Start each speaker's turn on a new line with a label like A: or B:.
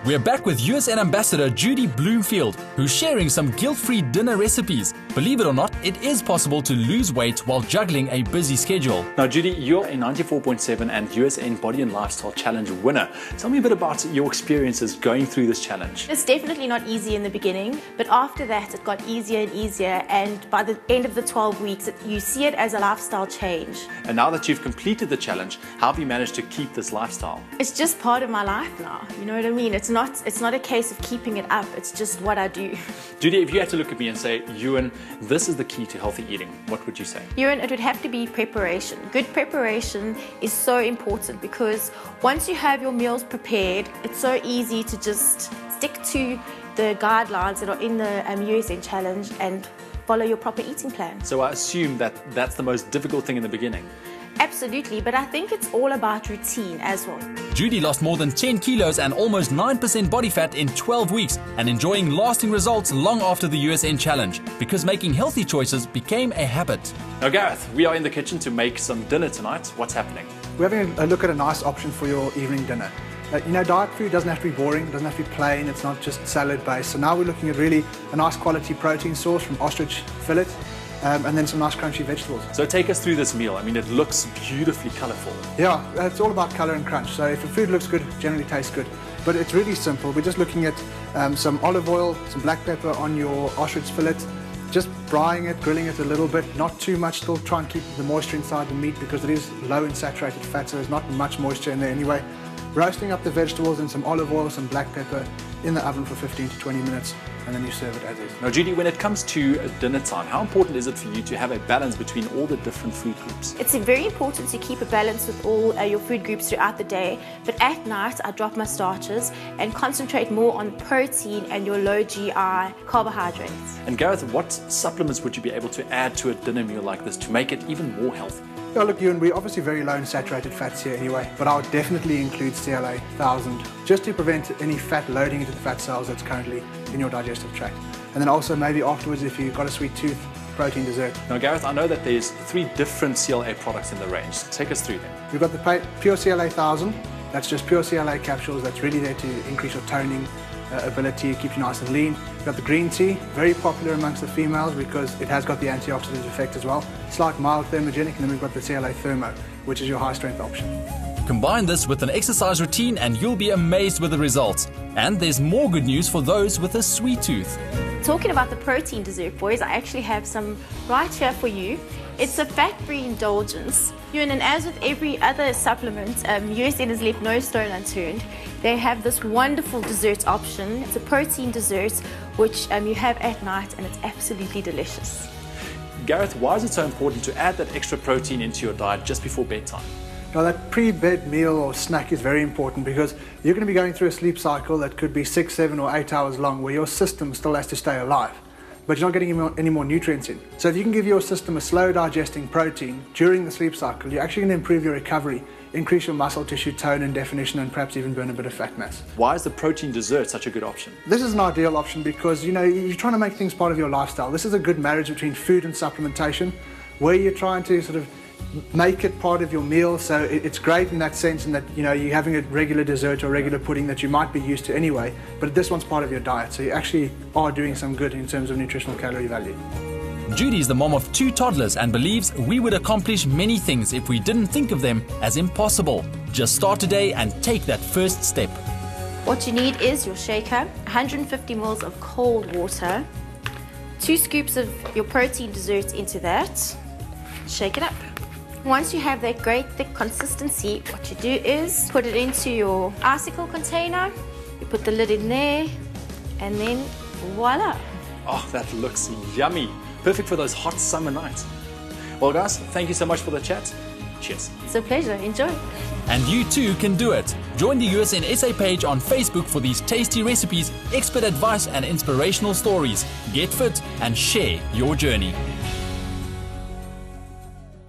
A: We're back with USN Ambassador Judy Bloomfield, who's sharing some guilt-free dinner recipes. Believe it or not, it is possible to lose weight while juggling a busy schedule.
B: Now Judy, you're a 94.7 and USN Body and Lifestyle Challenge winner. Tell me a bit about your experiences going through this challenge.
C: It's definitely not easy in the beginning, but after that it got easier and easier, and by the end of the 12 weeks you see it as a lifestyle change.
B: And now that you've completed the challenge, how have you managed to keep this lifestyle?
C: It's just part of my life now, you know what I mean? It's not a case of keeping it up, it's just what I do.
B: Judy, if you had to look at me and say, Ewan, this is the key to healthy eating, what would you say?
C: Ewan, it would have to be preparation. Good preparation is so important because once you have your meals prepared, it's so easy to just stick to the guidelines that are in the USN challenge and follow your proper eating plan.
B: So I assume that that's the most difficult thing in the beginning.
C: Absolutely, but I think it's all about routine as well.
A: Judy lost more than 10 kilos and almost 9% body fat in 12 weeks and enjoying lasting results long after the USN challenge because making healthy choices became a habit.
B: Now Gareth, we are in the kitchen to make some dinner tonight. What's happening?
D: We're having a look at a nice option for your evening dinner. You know, diet food doesn't have to be boring, it doesn't have to be plain, it's not just salad based. So now we're looking at really a nice quality protein source from ostrich fillet. And then some nice crunchy vegetables.
B: So take us through this meal. I mean, it looks beautifully colourful.
D: Yeah, it's all about colour and crunch. So if the food looks good, it generally tastes good. But it's really simple. We're just looking at some olive oil, some black pepper on your ostrich fillet, just frying it, grilling it a little bit, not too much, still try and keep the moisture inside the meat because it is low in saturated fat, so there's not much moisture in there anyway. Roasting up the vegetables in some olive oil, some black pepper in the oven for 15 to 20 minutes, and then you serve it as is.
B: Now Judy, when it comes to dinner time, how important is it for you to have a balance between all the different food groups?
C: It's very important to keep a balance with all your food groups throughout the day, but at night I drop my starches and concentrate more on protein and your low GI carbohydrates.
B: And Gareth, what supplements would you be able to add to a dinner meal like this to make it even more healthy?
D: Yeah, look, Ewan, we're obviously very low in saturated fats here anyway, but I would definitely include CLA 1000 just to prevent any fat loading into the fat cells that's currently in your digestive tract. And then also maybe afterwards, if you've got a sweet tooth, protein dessert.
B: Now Gareth, I know that there's 3 different CLA products in the range. Take us through them.
D: We've got the Pure CLA 1000, that's just pure CLA capsules, that's really there to increase your toning ability, keep you nice and lean. We've got the green tea, very popular amongst the females because it has got the antioxidant effect as well. It's like mild thermogenic, and then we've got the CLA Thermo, which is your high strength option.
A: Combine this with an exercise routine and you'll be amazed with the results. And there's more good news for those with a sweet tooth.
C: Talking about the protein dessert, boys, I actually have some right here for you. It's a fat-free indulgence. And as with every other supplement, USN has left no stone unturned. They have this wonderful dessert option. It's a protein dessert which you have at night, and it's absolutely delicious.
B: Gareth, why is it so important to add that extra protein into your diet just before bedtime?
D: Now that pre-bed meal or snack is very important because you're going to be going through a sleep cycle that could be 6, 7 or 8 hours long where your system still has to stay alive, but you're not getting any more nutrients in. So if you can give your system a slow digesting protein during the sleep cycle, you're actually going to improve your recovery, increase your muscle tissue tone and definition, and perhaps even burn a bit of fat mass.
B: Why is the protein dessert such a good option?
D: This is an ideal option because, you know, you're trying to make things part of your lifestyle. This is a good marriage between food and supplementation where you're trying to sort of make it part of your meal, so it's great in that sense, in that, you know, you're having a regular dessert or regular pudding that you might be used to anyway, but this one's part of your diet, so you actually are doing some good in terms of nutritional calorie value.
A: Judy is the mom of 2 toddlers and believes we would accomplish many things if we didn't think of them as impossible. Just start today and take that first step.
C: What you need is your shaker, 150 ml of cold water, 2 scoops of your protein dessert into that, shake it up. Once you have that great thick consistency, what you do is put it into your icicle container, you put the lid in there, and then voila.
B: Oh, that looks yummy. Perfect for those hot summer nights. Well guys, thank you so much for the chat. Cheers.
C: It's a pleasure. Enjoy.
A: And you too can do it. Join the USN SA page on Facebook for these tasty recipes, expert advice and inspirational stories. Get fit and share your journey.